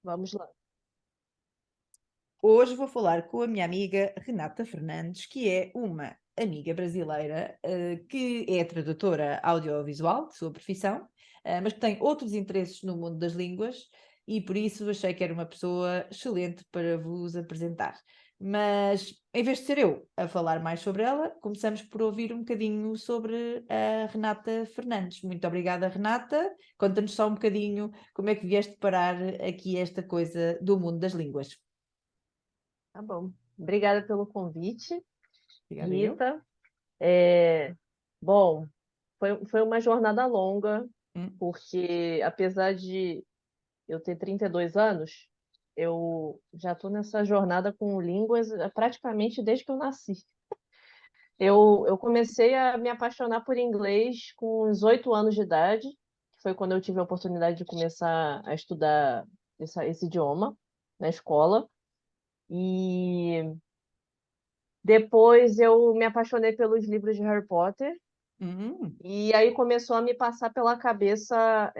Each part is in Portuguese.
Vamos lá. Hoje vou falar com a minha amiga Renata Fernandes, que é uma amiga brasileira, que é tradutora audiovisual, de sua profissão, mas que tem outros interesses no mundo das línguas e por isso achei que era uma pessoa excelente para vos apresentar. Mas em vez de ser eu a falar mais sobre ela, começamos por ouvir um bocadinho sobre a Renata Fernandes. Muito obrigada, Renata. Conta-nos só um bocadinho como é que vieste parar aqui esta coisa do mundo das línguas. Tá bom. Obrigada pelo convite, Obrigada, eu. Rita. É, bom, foi uma jornada longa, Hum. porque apesar de eu ter 32 anos, eu já estou nessa jornada com línguas praticamente desde que eu nasci. Eu comecei a me apaixonar por inglês com uns 8 anos de idade, que foi quando eu tive a oportunidade de começar a estudar esse idioma na escola. E depois eu me apaixonei pelos livros de Harry Potter, Hum. e aí começou a me passar pela cabeça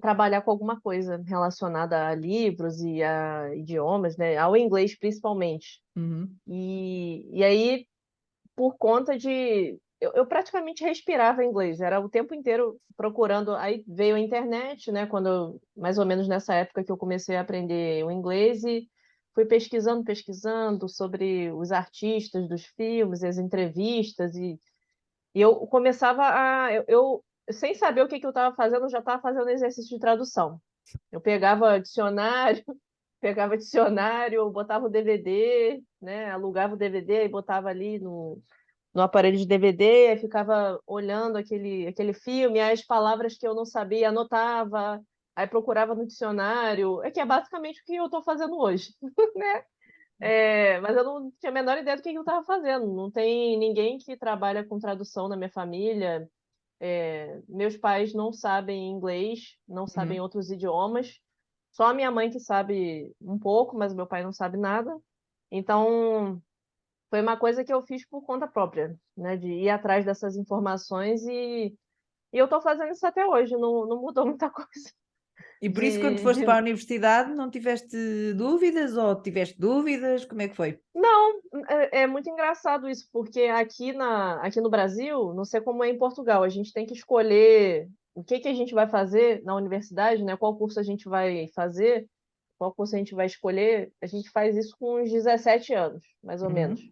trabalhar com alguma coisa relacionada a livros e a idiomas, né? Ao inglês principalmente. Uhum. E aí, por conta de. Eu praticamente respirava inglês, era o tempo inteiro procurando. Aí veio a internet, né? Mais ou menos nessa época que eu comecei a aprender o inglês e fui pesquisando sobre os artistas dos filmes, as entrevistas, e eu começava sem saber o que que eu estava fazendo, eu já estava fazendo exercício de tradução. Eu pegava dicionário, botava o DVD, né? Alugava o DVD e botava ali no aparelho de DVD, aí ficava olhando aquele filme, aí as palavras que eu não sabia, anotava, aí procurava no dicionário. É que é basicamente o que eu estou fazendo hoje, né? Mas eu não tinha a menor ideia do que eu estava fazendo. Não tem ninguém que trabalha com tradução na minha família. Meus pais não sabem inglês, não sabem Uhum. outros idiomas. Só a minha mãe que sabe um pouco, mas meu pai não sabe nada. Então, foi uma coisa que eu fiz por conta própria, né? De ir atrás dessas informações e eu estou fazendo isso até hoje, não mudou muita coisa. E por isso, quando foste para a universidade, não tiveste dúvidas ou tiveste dúvidas? Como é que foi? Não, é muito engraçado isso, porque aqui no Brasil, não sei como é em Portugal, a gente tem que escolher o que que a gente vai fazer na universidade, né? Qual curso a gente vai fazer, qual curso a gente vai escolher. A gente faz isso com uns 17 anos, mais ou menos. Uhum.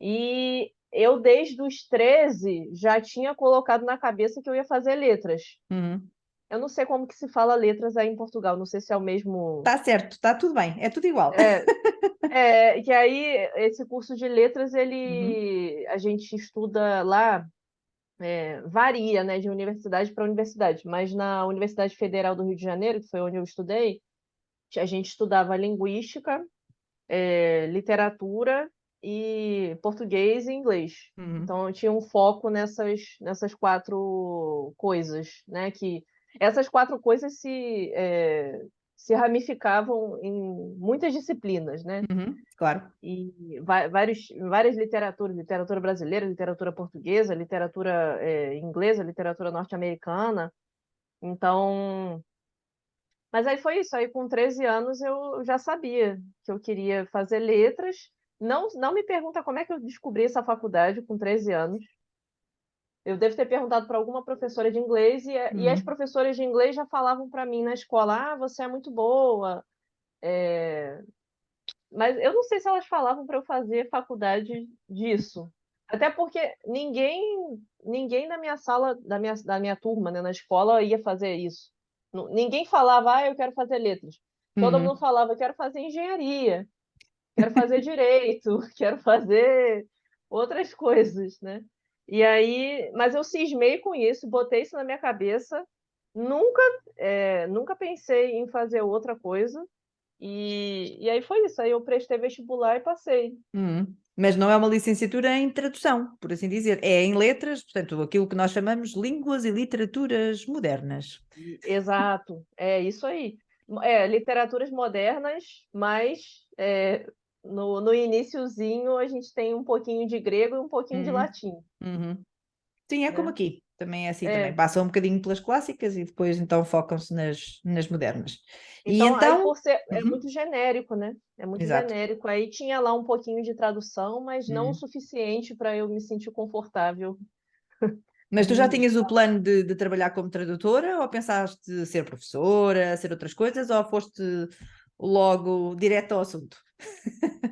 E eu, desde os 13 já tinha colocado na cabeça que eu ia fazer letras. Uhum. Eu não sei como que se fala letras aí em Portugal, não sei se é o mesmo. Está certo, está tudo bem, é tudo igual. É, que aí esse curso de letras, Uhum. a gente estuda lá, varia, né, de universidade para universidade, mas na Universidade Federal do Rio de Janeiro, que foi onde eu estudei, a gente estudava linguística, literatura e português e inglês. Uhum. Então, eu tinha um foco nessas quatro coisas, né? Que essas quatro coisas se ramificavam em muitas disciplinas, né? Uhum. Claro. E várias literaturas, literatura brasileira, literatura portuguesa, literatura inglesa, literatura norte-americana. Então, mas aí foi isso. Aí com 13 anos eu já sabia que eu queria fazer letras. Não me pergunta como é que eu descobri essa faculdade com 13 anos. Eu devo ter perguntado para alguma professora de inglês e as Uhum. professoras de inglês já falavam para mim na escola: ah, você é muito boa. Mas eu não sei se elas falavam para eu fazer faculdade disso. Até porque ninguém da minha sala, da minha turma, né, na escola ia fazer isso. Ninguém falava, ah, eu quero fazer letras. Todo mundo Uhum. falava, eu quero fazer engenharia, quero fazer direito, quero fazer outras coisas, né? E aí, mas eu cismei com isso, botei isso na minha cabeça, nunca, nunca pensei em fazer outra coisa. E aí foi isso. Aí eu prestei vestibular e passei. Uhum. Mas não é uma licenciatura em tradução, por assim dizer. É em letras, portanto, aquilo que nós chamamos línguas e literaturas modernas. Exato, é isso aí. Literaturas modernas, mas no iniciozinho a gente tem um pouquinho de grego e um pouquinho de Uhum. latim, Uhum. Sim, é como né? aqui. também é assim também. É, Passam um bocadinho pelas clássicas e depois então focam-se nas modernas. E então, aí então... por ser, é Uhum, muito genérico, né? É muito exato. genérico. Aí tinha lá um pouquinho de tradução, mas não o Uhum. suficiente para eu me sentir confortável Mas tu já de tinhas o plano de trabalhar como tradutora ou pensaste ser professora, ser outras coisas, ou foste logo direto ao assunto?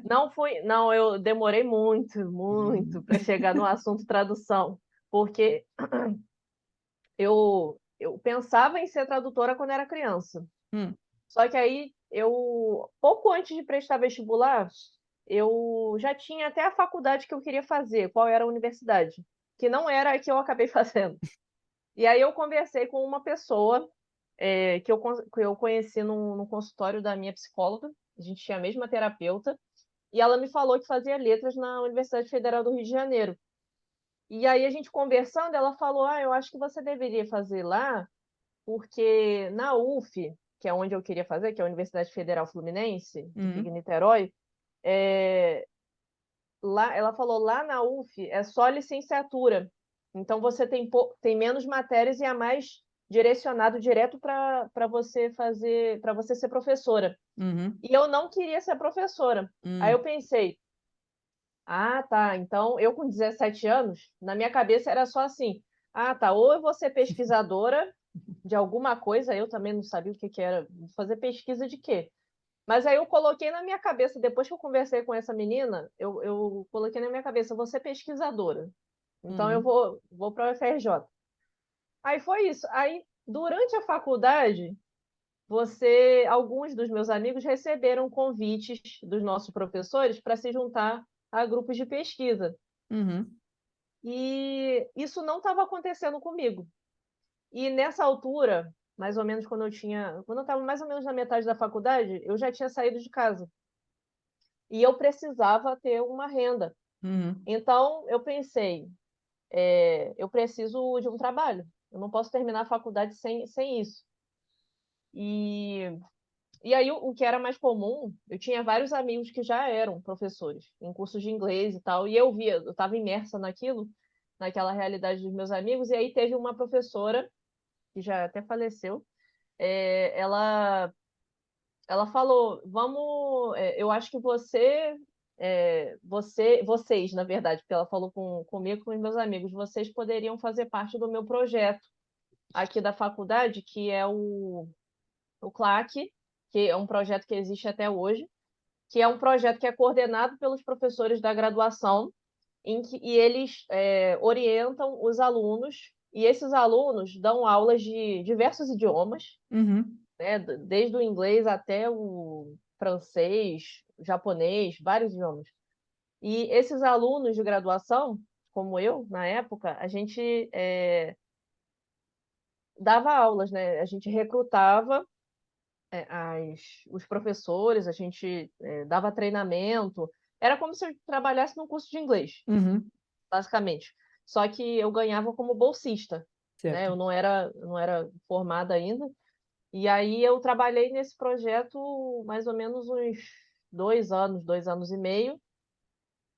Não fui, não, eu demorei muito, muito Hum. para chegar no assunto tradução, porque eu pensava em ser tradutora quando era criança. Hum, Só que aí eu, pouco antes de prestar vestibular, eu já tinha até a faculdade que eu queria fazer, qual era a universidade, que não era a que eu acabei fazendo. E aí eu conversei com uma pessoa que eu conheci no consultório da minha psicóloga, a gente tinha a mesma terapeuta, e ela me falou que fazia letras na Universidade Federal do Rio de Janeiro. E aí a gente conversando, ela falou: "Ah, eu acho que você deveria fazer lá, porque na UF, que é onde eu queria fazer, que é a Universidade Federal Fluminense, que fica em uhum, Niterói, é, lá, ela falou, lá na UF é só licenciatura. Então você tem menos matérias e é mais direcionado direto para você fazer, para você ser professora. uhum, E eu não queria ser professora. Aí eu hum, pensei, ah, tá. Então, eu com 17 anos, na minha cabeça era só assim: ah, tá. Ou eu vou ser pesquisadora de alguma coisa, eu também não sabia o que que era, fazer pesquisa de quê? Mas aí eu coloquei na minha cabeça, depois que eu conversei com essa menina, eu coloquei na minha cabeça: vou ser pesquisadora. Então, eu uhum, vou para a UFRJ. Aí foi isso. Aí, durante a faculdade, alguns dos meus amigos receberam convites dos nossos professores para se juntar a grupos de pesquisa. uhum, E isso não estava acontecendo comigo. E nessa altura, mais ou menos quando eu estava mais ou menos na metade da faculdade, eu já tinha saído de casa. E eu precisava ter uma renda. uhum, Então eu pensei, eu preciso de um trabalho. Eu não posso terminar a faculdade sem isso. E, e aí o que era mais comum, eu tinha vários amigos que já eram professores em cursos de inglês e tal, e eu estava imersa naquilo, naquela realidade dos meus amigos, e aí teve uma professora que já até faleceu, ela falou, vamos, eu acho que vocês, na verdade, porque ela falou comigo, com os meus amigos, vocês poderiam fazer parte do meu projeto aqui da faculdade, que é o CLAC, que é um projeto que existe até hoje, que é um projeto que é coordenado pelos professores da graduação, e eles orientam os alunos, e esses alunos dão aulas de diversos idiomas, uhum, né, desde o inglês até o francês, japonês, vários idiomas. E esses alunos de graduação, como eu, na época, a gente dava aulas, né? A gente recrutava os professores, a gente dava treinamento. Era como se eu trabalhasse num curso de inglês, uhum, basicamente. Só que eu ganhava como bolsista, né? certo. Não era formada ainda. E aí eu trabalhei nesse projeto mais ou menos uns 2 anos, 2 anos e meio.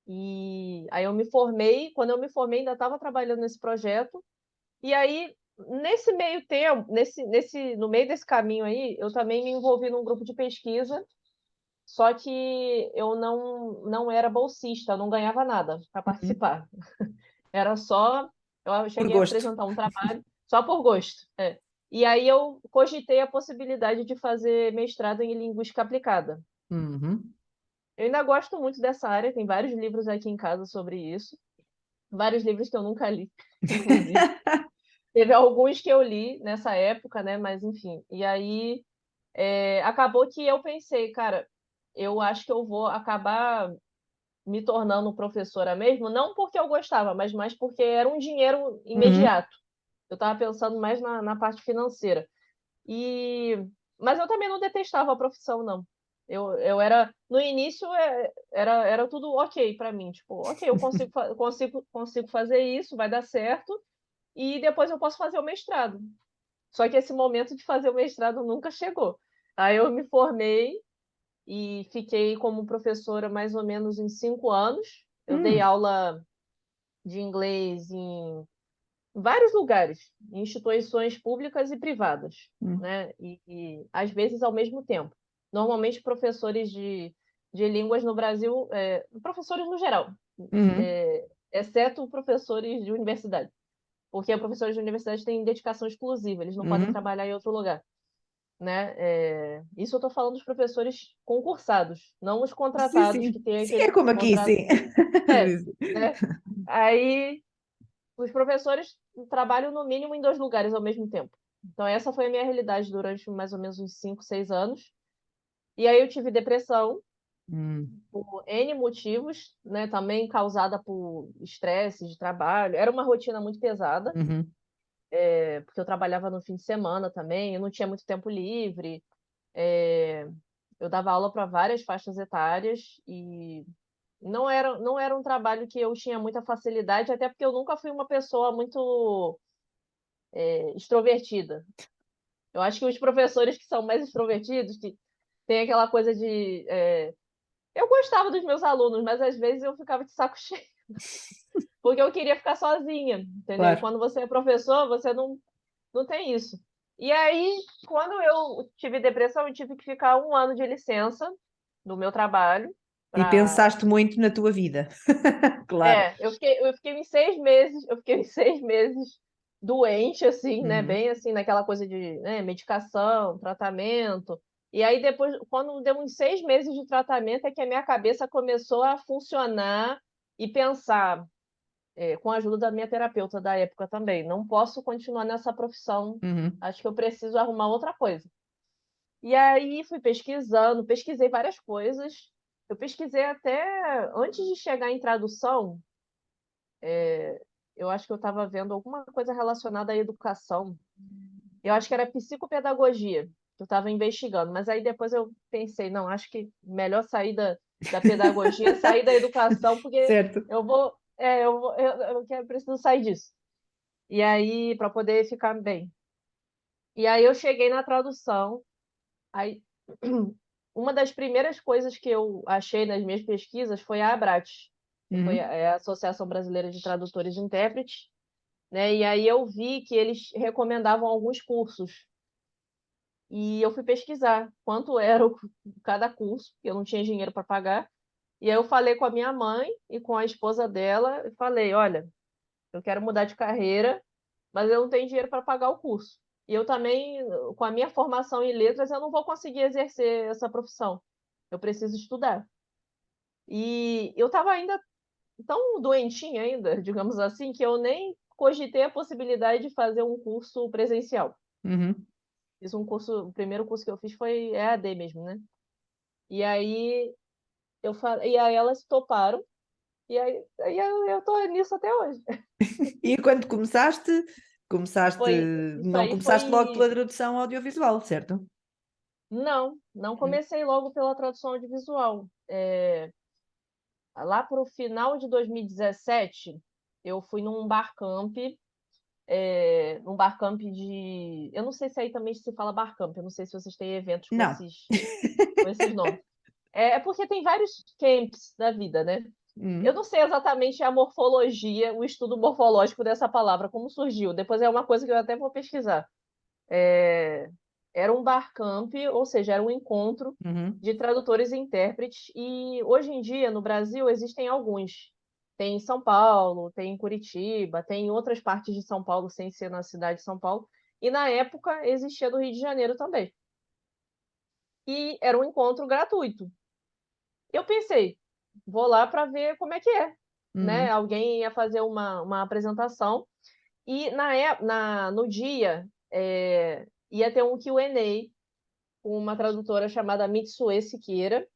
E aí eu me formei. Quando eu me formei, ainda estava trabalhando nesse projeto. E aí, nesse meio tempo, no meio desse caminho aí, eu também me envolvi num grupo de pesquisa. Só que eu não era bolsista, eu não ganhava nada para Uhum. participar. Era só, eu Por cheguei a gosto. apresentar um trabalho só por gosto. E aí eu cogitei a possibilidade de fazer mestrado em linguística aplicada. Uhum. Eu ainda gosto muito dessa área, tem vários livros aqui em casa sobre isso, vários livros que eu nunca li, inclusive. Teve alguns que eu li nessa época, né? Mas enfim. E aí acabou que eu pensei, cara, eu acho que eu vou acabar me tornando professora mesmo, não porque eu gostava, mas mais porque era um dinheiro Uhum. imediato. Eu estava pensando mais na parte financeira. E... Mas eu também não detestava a profissão, não. Eu era. No início era tudo ok para mim. Tipo, ok, eu consigo fazer isso, vai dar certo, e depois eu posso fazer o mestrado. Só que esse momento de fazer o mestrado nunca chegou. Aí eu me formei e fiquei como professora mais ou menos em 5 anos. Eu dei Hum. aula de inglês em vários lugares, em instituições públicas e privadas, Hum. né? E às vezes ao mesmo tempo. Normalmente professores de línguas no Brasil, professores no geral, Uhum. exceto professores de universidade, porque professores de universidade têm dedicação exclusiva, eles não podem Uhum. trabalhar em outro lugar, né? Isso eu estou falando dos professores concursados, não os Sim, contratados que sim. têm Sim, é aquele como aqui, contrato. sim. É, Sim, sim. né? Aí os professores trabalham no mínimo em dois lugares ao mesmo tempo. Então, essa foi a minha realidade durante mais ou menos uns 5, 6 anos. E aí eu tive depressão Hum. por N motivos, né? Também causada por estresse de trabalho. Era uma rotina muito pesada, Uhum. porque eu trabalhava no fim de semana também, eu não tinha muito tempo livre. É, eu dava aula para várias faixas etárias e não era um trabalho que eu tinha muita facilidade, até porque eu nunca fui uma pessoa muito extrovertida. Eu acho que os professores que são mais extrovertidos, que tem aquela coisa de. Eu gostava dos meus alunos, mas às vezes eu ficava de saco cheio, porque eu queria ficar sozinha, entendeu? E Claro. quando você é professor, você não tem isso. E aí, quando eu tive depressão, eu tive que ficar 1 ano de licença do meu trabalho. E Pra... pensaste muito na tua vida. Claro. Eu fiquei em 6 meses, eu fiquei em 6 meses doente, assim, né? Uhum. Bem assim, naquela coisa de, né, medicação, tratamento. E aí depois, quando deu uns 6 meses de tratamento, é que a minha cabeça começou a funcionar e pensar, com a ajuda da minha terapeuta da época também, não posso continuar nessa profissão, Uhum. acho que eu preciso arrumar outra coisa. E aí fui pesquisando, pesquisei várias coisas. Eu pesquisei até antes de chegar em tradução, eu acho que eu estava vendo alguma coisa relacionada à educação. Eu acho que era psicopedagogia que eu estava investigando, mas aí depois eu pensei, não, acho que melhor sair da pedagogia, sair da educação, porque Certo. eu preciso sair disso. E aí, para poder ficar bem. E aí eu cheguei na tradução, aí uma das primeiras coisas que eu achei nas minhas pesquisas foi a ABRAT, que foi Uhum. a Associação Brasileira de Tradutores e Intérpretes, né? E aí eu vi que eles recomendavam alguns cursos. E eu fui pesquisar quanto era cada curso, porque eu não tinha dinheiro para pagar. E aí eu falei com a minha mãe e com a esposa dela, e falei, olha, eu quero mudar de carreira, mas eu não tenho dinheiro para pagar o curso. E eu também, com a minha formação em letras, eu não vou conseguir exercer essa profissão. Eu preciso estudar. E eu estava ainda tão doentinha ainda, digamos assim, que eu nem cogitei a possibilidade de fazer um curso presencial. Uhum. Fiz um curso, o primeiro curso que eu fiz foi EAD mesmo, né? E aí e aí elas toparam, e aí eu tô nisso até hoje. E quando começaste, Isso não aí começaste logo foi. pela tradução audiovisual, certo? Não Uhum. comecei logo pela tradução audiovisual. Lá para o final de 2017, eu fui num barcamp de. Eu não sei se aí também se fala barcamp, eu não sei se vocês têm eventos com Não. esses nomes. É porque tem vários camps da vida, né? Eu Uhum. não sei exatamente a morfologia, o estudo morfológico dessa palavra, como surgiu. Depois é uma coisa que eu até vou pesquisar. Era um barcamp, ou seja, era um encontro Uhum. de tradutores e intérpretes. E hoje em dia, no Brasil, existem alguns. Tem em São Paulo, tem em Curitiba, tem em outras partes de São Paulo, sem ser na cidade de São Paulo. E na época existia do Rio de Janeiro também. E era um encontro gratuito. Eu pensei, vou lá para ver como é que é, né? Uhum. Alguém ia fazer uma apresentação e no dia ia ter um Q&A com uma tradutora chamada Mitsue Siqueira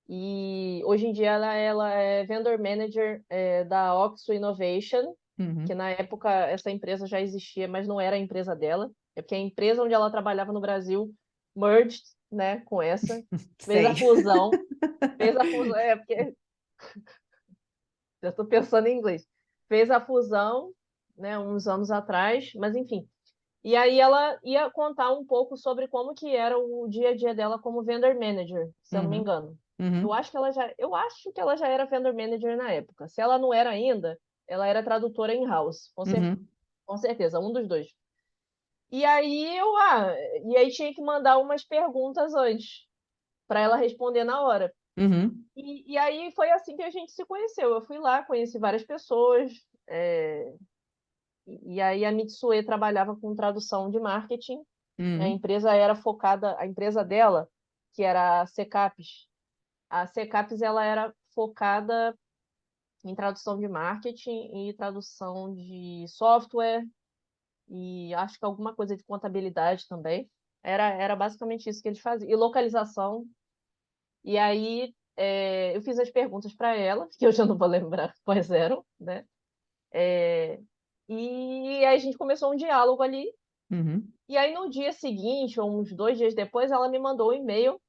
e hoje em dia ela é vendor manager da Oxo Innovation, que Uhum. na época essa empresa já existia, mas não era a empresa dela, é porque a empresa onde ela trabalhava no Brasil merged, né, com essa, fez a Sei. fusão, porque já estou pensando em inglês. Fez a fusão, né, uns anos atrás, mas enfim. E aí ela ia contar um pouco sobre como que era o dia a dia dela como vendor manager, se eu não me Uhum. engano. Uhum. Eu acho que ela já era vendor manager na época. Se ela não era ainda, ela era tradutora in-house, com certeza. Uhum. com certeza, um dos dois. E aí e aí tinha que mandar umas perguntas antes, para ela responder na hora. Uhum, E aí foi assim que a gente se conheceu. Eu fui lá, conheci várias pessoas, e aí a Mitsue trabalhava com tradução de marketing. A uhum, empresa era focada, a empresa dela, que era a Secapes ela era focada em tradução de marketing e tradução de software e acho que alguma coisa de contabilidade também. Era basicamente isso que eles faziam. E localização. E aí eu fiz as perguntas para ela, que eu já não vou lembrar quais eram, né? E aí a gente começou um diálogo ali. uhum. E aí no dia seguinte, ou uns 2 dias depois, ela me mandou um e-mail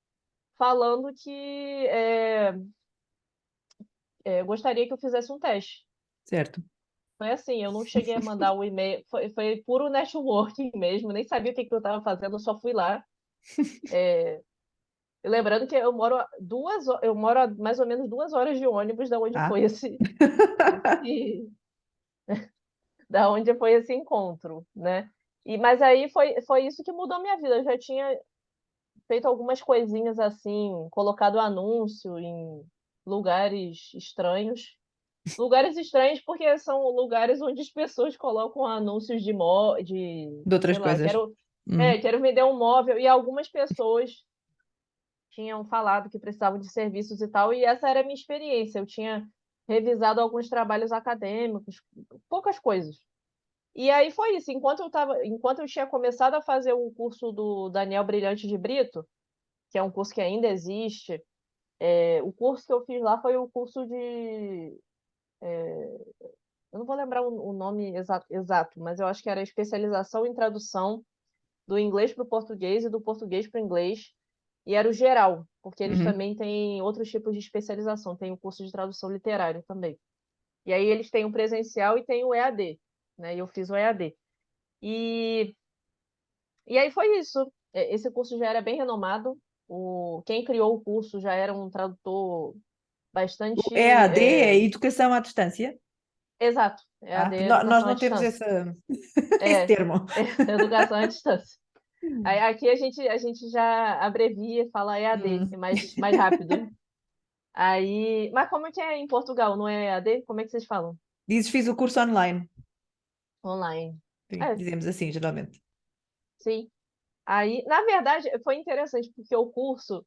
falando que gostaria que eu fizesse um teste. Certo. Foi assim, eu não cheguei a mandar o e-mail, foi puro networking mesmo, nem sabia o que que eu estava fazendo, eu só fui lá. E lembrando que eu moro a mais ou menos 2 horas de ônibus da onde Ah. foi esse, da onde foi esse encontro, né? Mas aí foi isso que mudou a minha vida. Eu já tinha feito algumas coisinhas assim, colocado anúncio em lugares estranhos. Lugares estranhos porque são lugares onde as pessoas colocam anúncios De outras sei lá, coisas. Uhum. quero vender um móvel, e algumas pessoas tinham falado que precisavam de serviços e tal, e essa era a minha experiência. Eu tinha revisado alguns trabalhos acadêmicos, poucas coisas. E aí foi isso. Enquanto eu tinha começado a fazer o curso do Daniel Brilhante de Brito, que é um curso que ainda existe, o curso que eu fiz lá foi o curso de. Eu não vou lembrar o nome exato, mas eu acho que era especialização em tradução do inglês para o português e do português para o inglês. E era o geral, porque eles Uhum. também têm outros tipos de especialização. Tem o curso de tradução literária também. E aí eles têm o presencial e tem o EAD, né? E eu fiz o EAD. E, e aí foi isso. Esse curso já era bem renomado. Quem criou o curso já era um tradutor O bastante. EAD é Educação à Distância. Exato, Ah, EAD, nós Educação à não temos Distância. esse É, termo. Educação à Distância. Aí, aqui a gente já abrevia e fala EAD, é Hum. mais rápido. Aí, mas como é que é em Portugal? Não é EAD? Como é que vocês falam? Dizes, fiz o curso online. Online. Sim, É, dizemos assim, geralmente. sim. Aí, na verdade, foi interessante, porque o curso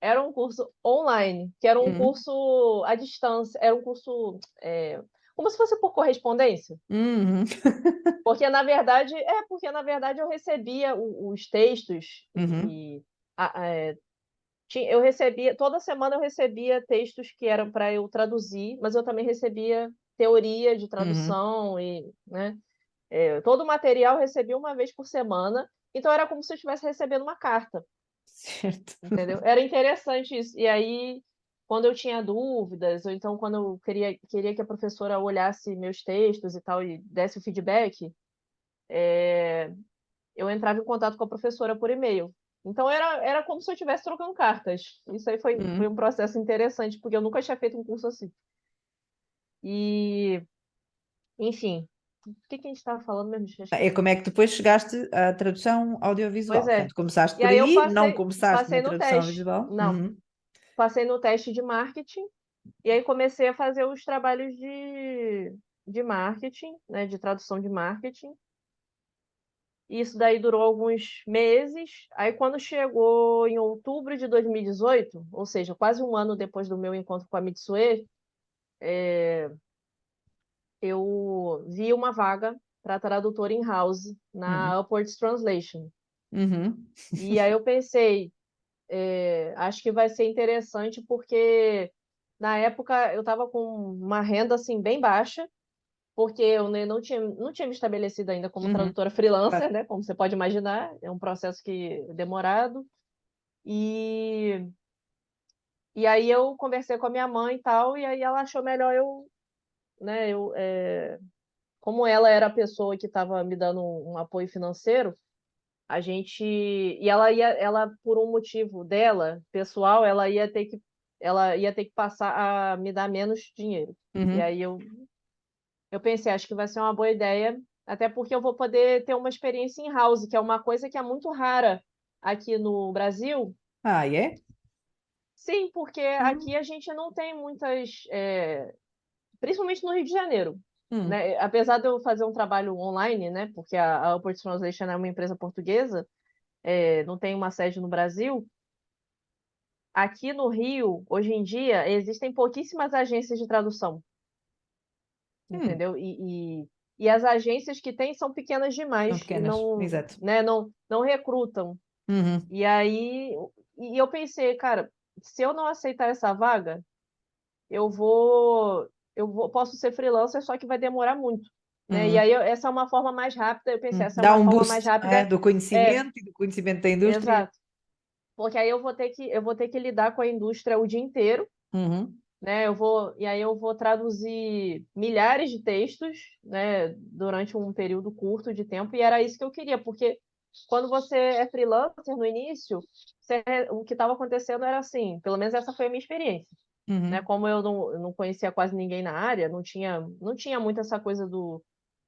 era um curso online, que era um Uhum. curso à distância, era um curso como se fosse por correspondência. Uhum. Porque na verdade eu recebia os textos Uhum. eu recebia, toda semana eu recebia textos que eram para eu traduzir, mas eu também recebia teoria de Uhum. tradução né? Todo o material eu recebia uma vez por semana, então era como se eu estivesse recebendo uma carta, Certo. entendeu? Era interessante isso. E aí, quando eu tinha dúvidas, ou então quando eu queria que a professora olhasse meus textos e tal e desse o feedback, eu entrava em contato com a professora por e-mail. Então era como se eu estivesse trocando cartas. Isso aí foi Uhum. um processo interessante, porque eu nunca tinha feito um curso assim. E, enfim, o que que a gente estava falando mesmo? Já É esqueci. como é que depois chegaste à tradução audiovisual. Pois é. Portanto, começaste E por aí eu aí, não passei, começaste na passei no tradução teste. audiovisual. Não, Uhum. passei no teste de marketing, e aí comecei a fazer os trabalhos de marketing, né, de tradução de marketing. Isso daí durou alguns meses. Aí, quando chegou em outubro de 2018, ou seja, quase um ano depois do meu encontro com a Mitsue, eu vi uma vaga para tradutor in-house Uhum. na Upwords Translation. Uhum. E aí eu pensei, acho que vai ser interessante porque na época eu estava com uma renda assim bem baixa, porque eu não tinha me estabelecido ainda como Uhum. tradutora Claro. freelancer, né? Como você pode imaginar, é um processo que é demorado. E, e aí eu conversei com a minha mãe e tal, e aí ela achou melhor né, como ela era a pessoa que estava me dando um apoio financeiro, e ela por um motivo dela, pessoal, ela ia ter que passar a me dar menos dinheiro. E Uhum. aí eu pensei, acho que vai ser uma boa ideia Até porque eu vou poder ter uma experiência in-house, que é uma coisa que é muito rara aqui no Brasil. Ah, é? Sim, porque Hum, aqui a gente não tem muitas, principalmente no Rio de Janeiro, hum, né? Apesar de eu fazer um trabalho online, né? Porque a Upward Translation é uma empresa portuguesa, não tem uma sede no Brasil. Aqui no Rio, hoje em dia, existem pouquíssimas agências de tradução, hum. entendeu? E as agências que tem são pequenas São demais e pequenas, não, exato. né, não recrutam. Uhum, E aí, eu pensei, cara, se eu não aceitar essa vaga, eu vou, posso ser freelancer, só que vai demorar muito, né? E uhum, aí, essa é uma forma mais rápida. Eu pensei, essa é Dá uma um forma mais boost, não é? rápida. Do É, conhecimento e do conhecimento da indústria. exato. Porque aí eu vou ter que lidar com a indústria o dia inteiro, Uhum, né? E aí eu vou traduzir milhares de textos, né, durante um período curto de tempo, e era isso que eu queria, porque quando você é freelancer no início, o que estava acontecendo era assim, pelo menos essa foi a minha experiência, né? uhum, Como eu não conhecia quase ninguém na área, não tinha muito essa coisa do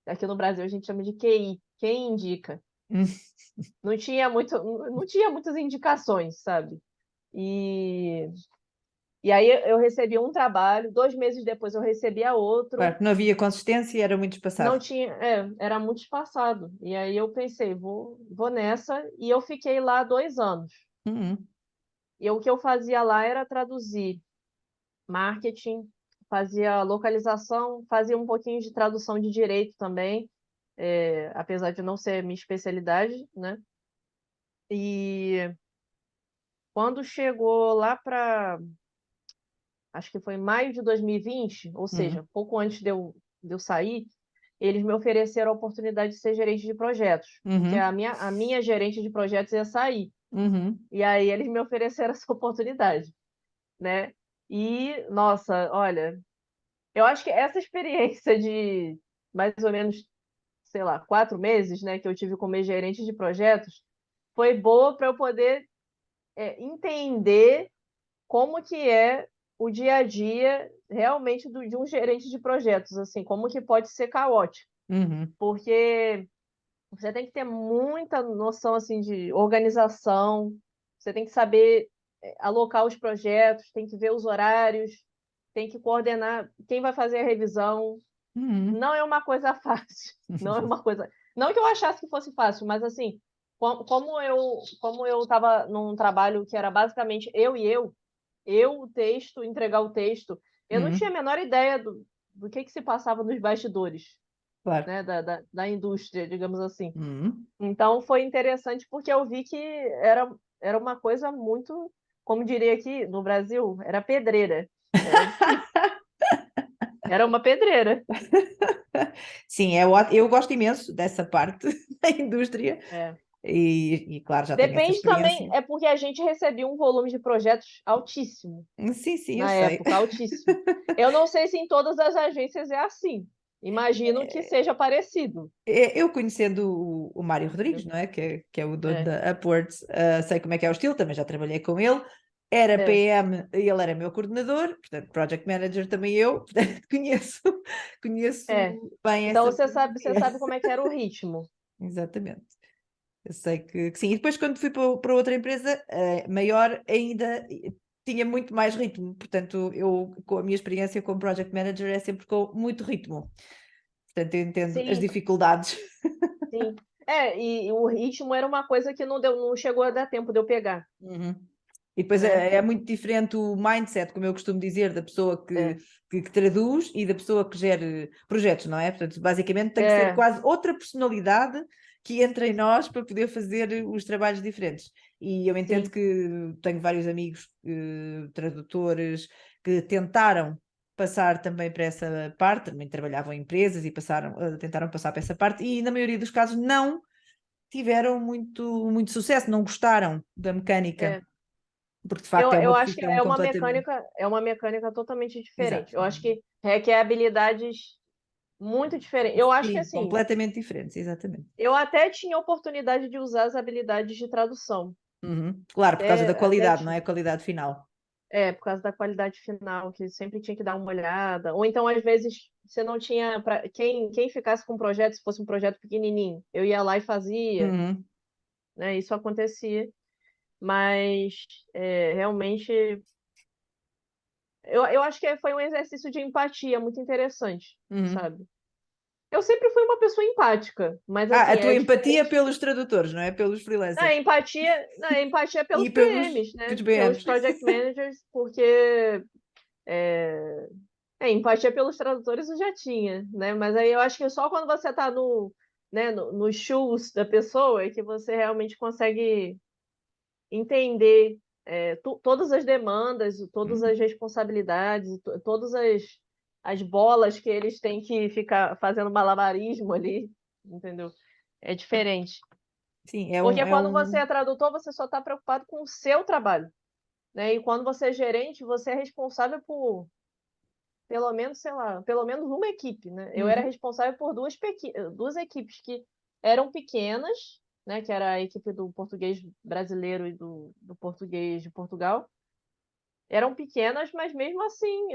aqui no Brasil a gente chama de QI, quem indica. uhum. Não tinha muitas indicações, sabe? E e aí eu recebi um trabalho, 2 meses depois eu recebia outro, Claro que não havia consistência e era muito não espaçado. tinha, era muito espaçado. E aí eu pensei, vou nessa, e eu fiquei lá 2 anos. Uhum, E o que eu fazia lá era traduzir marketing, fazia localização, fazia um pouquinho de tradução de direito também, apesar de não ser minha especialidade, né? E quando chegou lá para, acho que foi maio de 2020, ou uhum, seja, pouco antes de eu sair, eles me ofereceram a oportunidade de ser gerente de projetos, porque uhum, a minha gerente de projetos ia sair. uhum, E aí eles me ofereceram essa oportunidade, né? E, nossa, olha, eu acho que essa experiência de mais ou menos, sei lá, 4 meses, né, que eu tive como gerente de projetos, foi boa para eu poder entender como que é o dia a dia realmente de um gerente de projetos, assim, como que pode ser caótico, uhum, porque você tem que ter muita noção assim de organização, você tem que saber alocar os projetos, tem que ver os horários, tem que coordenar quem vai fazer a revisão. uhum. Não é uma coisa fácil, não é uma coisa. Não que eu achasse que fosse fácil, mas assim, como eu estava num trabalho que era basicamente eu o texto, entregar o texto, eu não tinha a Uhum, menor ideia do que se passava nos bastidores, claro. né, da indústria, digamos assim. Uhum. Então foi interessante porque eu vi que era uma coisa muito, como diria aqui no Brasil, era pedreira. Era difícil. Era uma pedreira. Sim, eu gosto imenso dessa parte da indústria É. e, claro, já tenho essa Depende também, experiência. é porque a gente recebia um volume de projetos altíssimo, Sim, sim, eu na sei. época, altíssimo. Eu não sei se em todas as agências é assim. Imagino que seja parecido. Eu conhecendo o Mário Rodrigues, Entendeu? não é? Que é o dono É, da Upwards, sei como é que é o estilo, também já trabalhei com ele. Era é, PM, ele era meu coordenador, portanto, Project Manager também eu, portanto, é. conheço bem Então essa você filosofia. sabe como é que era o ritmo. Exatamente. Eu sei que sim. E depois, quando fui para outra empresa maior, ainda tinha muito mais ritmo. Portanto, eu, com a minha experiência como Project Manager, é sempre com muito ritmo. Portanto, eu entendo as Sim, dificuldades. sim. E o ritmo era uma coisa que não chegou a dar tempo de eu pegar, Uhum. E depois né? é muito diferente o mindset, como eu costumo dizer, da pessoa É, que traduz e da pessoa que gera projetos, não é? Portanto, basicamente tem que ser é, quase outra personalidade que entra em nós para poder fazer os trabalhos diferentes. E eu entendo sim, que tenho vários amigos tradutores que tentaram passar também para essa parte, também trabalhavam em empresas e tentaram passar para essa parte, e na maioria dos casos não tiveram muito sucesso, não gostaram da mecânica, é. porque de facto é uma Eu acho que profissão completamente. é uma mecânica totalmente diferente. Exato. Eu acho que requer habilidades muito diferentes. Eu acho que Sim, assim, completamente diferentes, exatamente. eu até tinha oportunidade de usar as habilidades de tradução. Uhum. Claro, por causa da Até qualidade, não é? tinha. A qualidade final. Por causa da qualidade final, que sempre tinha que dar uma olhada. Ou então, às vezes, você não tinha para quem ficasse com o projeto, se fosse um projeto pequenininho, eu ia lá e fazia, Uhum. né? Isso acontecia, mas realmente eu acho que foi um exercício de empatia muito interessante, Uhum. sabe? Eu sempre fui uma pessoa empática, mas A assim, tua é empatia diferente. pelos tradutores, não é? Pelos Não, freelancers. empatia E pelos pelos, PMs, né? pelos Pelos BMs. project managers, porque é, empatia pelos tradutores eu já tinha, né? Mas aí eu acho que só quando você está né, nos shoes da pessoa é que você realmente consegue entender todas as demandas, todas as responsabilidades, todas as bolas que eles têm que ficar fazendo malabarismo ali, entendeu? É diferente. Sim, Porque é quando você é um. tradutor, você só está preocupado com o seu trabalho, né? E quando você é gerente, você é responsável por pelo menos, sei lá, pelo menos uma equipe, né? Eu era Uhum. responsável por duas equipes que eram pequenas, né? Que era a equipe do português brasileiro e do português de Portugal. Eram pequenas, mas mesmo assim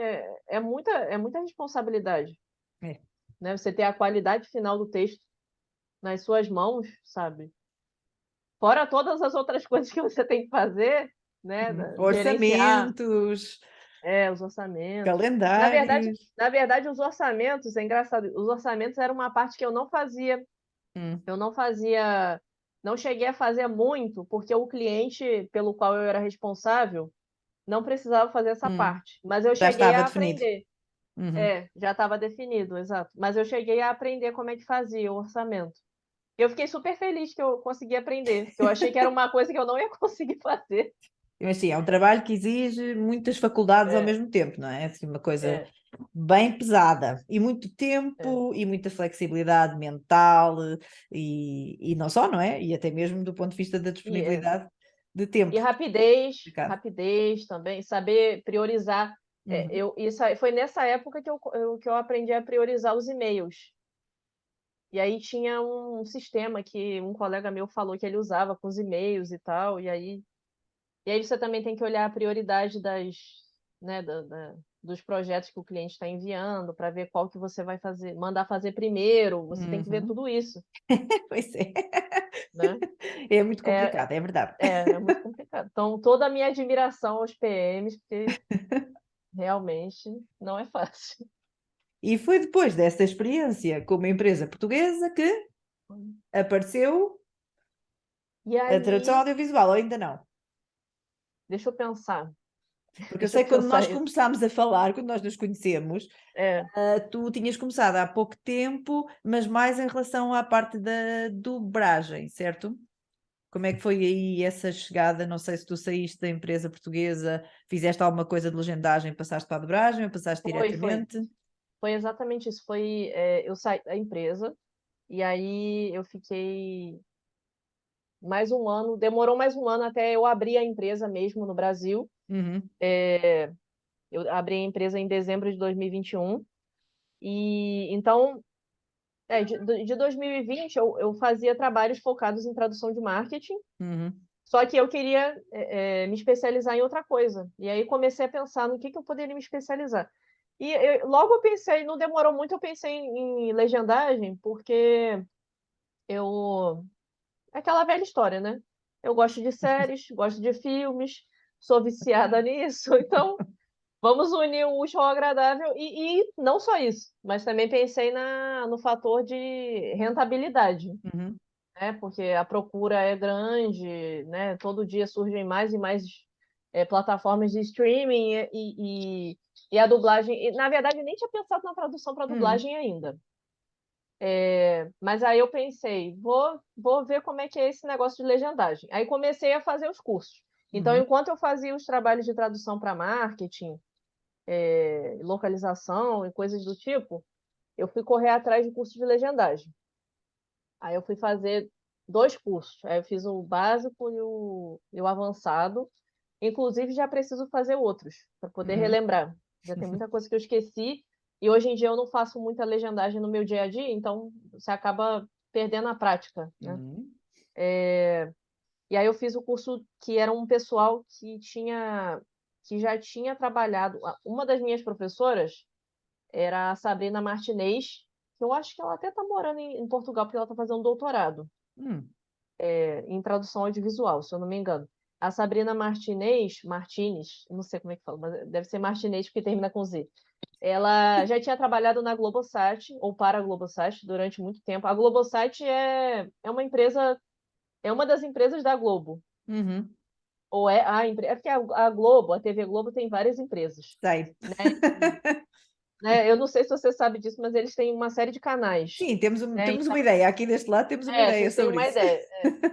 é muita responsabilidade, É. né? Você ter a qualidade final do texto nas suas mãos, sabe? Fora todas as outras coisas que você tem que fazer, né? Gerenciar Orçamentos, os orçamentos. calendários. Na verdade, os orçamentos, é engraçado, os orçamentos eram uma parte que eu não fazia. Hum, Eu não fazia, não cheguei a fazer muito, porque o cliente pelo qual eu era responsável não precisava fazer essa hum. parte. Mas eu Já cheguei estava a definido. aprender. Uhum. Já estava definido, exato. Mas eu cheguei a aprender como é que fazia o orçamento. Eu fiquei super feliz que eu consegui aprender, porque eu achei que era uma coisa que eu não ia conseguir fazer. Mas sim, é um trabalho que exige muitas faculdades ao É, mesmo tempo, não é? Assim, uma coisa é, bem pesada e muito é. tempo e muita flexibilidade mental e não só, não é? E até mesmo do ponto de vista da E, disponibilidade de E tempo. Complicado. rapidez também, saber priorizar. Uhum, Foi nessa época que eu aprendi a priorizar os e-mails. E aí tinha um sistema que um colega meu falou que ele usava com os e-mails e tal. E aí você também tem que olhar a prioridade né, dos projetos que o cliente está enviando para ver qual que você vai fazer, mandar fazer primeiro. Você tem que ver uhum. tudo isso, Pois é. né? É muito É, complicado, é verdade. é muito complicado. Então, toda a minha admiração aos PMs, porque realmente não é fácil. E foi depois dessa experiência com uma empresa portuguesa que apareceu E a tradução aí, audiovisual, ou ainda não? deixa eu pensar, Porque eu deixa eu sei que quando pensar nós isso. começámos a falar, quando nós nos conhecemos, É, tu tinhas começado há pouco tempo, mas mais em relação à parte da dobragem, certo? Como é que foi aí essa chegada? Não sei se tu saíste da empresa portuguesa, fizeste alguma coisa de legendagem, passaste para a dobragem ou passaste foi, foi. diretamente? Foi exatamente isso. Eu saí da empresa e aí eu fiquei mais um ano, demorou mais um ano até eu abrir a empresa mesmo no Brasil. Uhum, Eu abri a empresa em dezembro de 2021. E então, de 2020 eu fazia trabalhos focados em tradução de marketing. uhum, Só que eu queria me especializar em outra coisa. E aí comecei a pensar no que eu poderia me especializar. E logo eu pensei, não demorou muito, eu pensei em legendagem, porque eu. É aquela velha história, né? Eu gosto de séries, gosto de filmes, sou viciada nisso, então vamos unir o útil ao agradável. E não só isso, mas também pensei no fator de rentabilidade, uhum, né? Porque a procura é grande, né? Todo dia surgem mais e mais plataformas de streaming e a dublagem. Na verdade, nem tinha pensado na tradução para uhum, dublagem ainda. Mas aí eu pensei, vou ver como é que é esse negócio de legendagem. Aí comecei a fazer os cursos. Então, uhum, enquanto eu fazia os trabalhos de tradução para marketing, localização e coisas do tipo, eu fui correr atrás de curso de legendagem. Aí eu fui fazer dois cursos. Aí eu fiz o básico e o avançado. Inclusive, já preciso fazer outros para poder uhum, relembrar. Já tem muita coisa que eu esqueci. E hoje em dia eu não faço muita legendagem no meu dia a dia, então você acaba perdendo a prática, né? uhum, E aí eu fiz o curso que era um pessoal que já tinha trabalhado. Uma das minhas professoras, era a Sabrina Martinez, que eu acho que ela até está morando em Portugal, porque ela está fazendo doutorado em tradução audiovisual, se eu não me engano. A Sabrina Martinez, não sei como é que fala, mas deve ser Martinez porque termina com Z. Ela já tinha trabalhado na Globosat, ou para a Globosat, durante muito tempo. A Globosat é uma empresa, é uma das empresas da Globo. Uhum. Ou é a empresa. É porque a Globo, a TV Globo, tem várias empresas. Sei. Né? Eu não sei se você sabe disso, mas eles têm uma série de canais. Sim, Né? temos uma ideia. Aqui deste lado temos uma ideia Vocês têm sobre uma isso. ideia.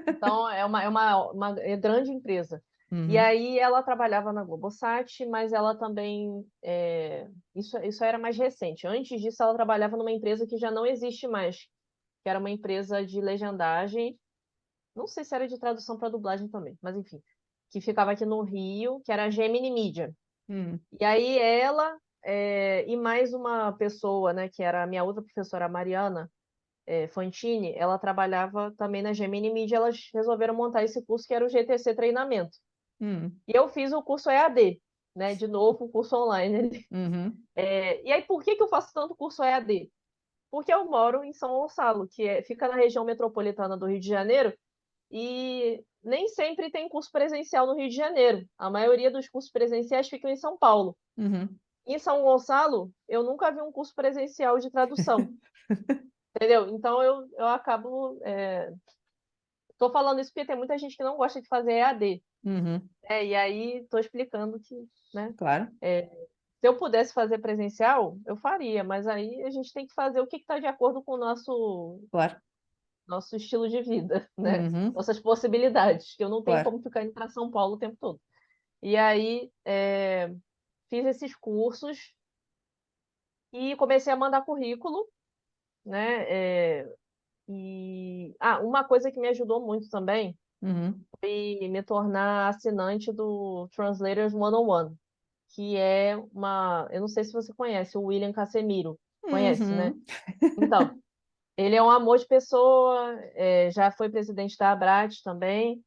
Então, é uma grande empresa. E Uhum. aí ela trabalhava na Globosat, mas ela também. Isso era mais recente. Antes disso, ela trabalhava numa empresa que já não existe mais, que era uma empresa de legendagem. Não sei se era de tradução para dublagem também, mas enfim. Que ficava aqui no Rio, que era a Gemini Media. Uhum. E aí ela e mais uma pessoa, né, que era a minha outra professora, a Mariana Fantini, ela trabalhava também na Gemini Media, elas resolveram montar esse curso que era o GTC Treinamento. Uhum. E eu fiz o curso EAD, né, de novo, o curso online. Uhum. E aí, por que eu faço tanto curso EAD? Porque eu moro em São Gonçalo, que fica na região metropolitana do Rio de Janeiro, e nem sempre tem curso presencial no Rio de Janeiro. A maioria dos cursos presenciais ficam em São Paulo. Uhum. Em São Gonçalo, eu nunca vi um curso presencial de tradução, entendeu? Então eu acabo. Estou falando isso porque tem muita gente que não gosta de fazer EAD. Uhum. E aí estou explicando que, né? Claro, Se eu pudesse fazer presencial, eu faria, mas aí a gente tem que fazer o que está de acordo com o claro. nosso estilo de vida, né? Uhum. Nossas possibilidades, que eu não tenho Claro. como ficar indo para São Paulo o tempo todo. E aí fiz esses cursos e comecei a mandar currículo, né? Uma coisa que me ajudou muito também Uhum. foi me tornar assinante do Translators 101, que é eu não sei se você conhece, o William Casemiro. Conhece, né? Uhum. Então, ele é um amor de pessoa, já foi presidente da Abrat também.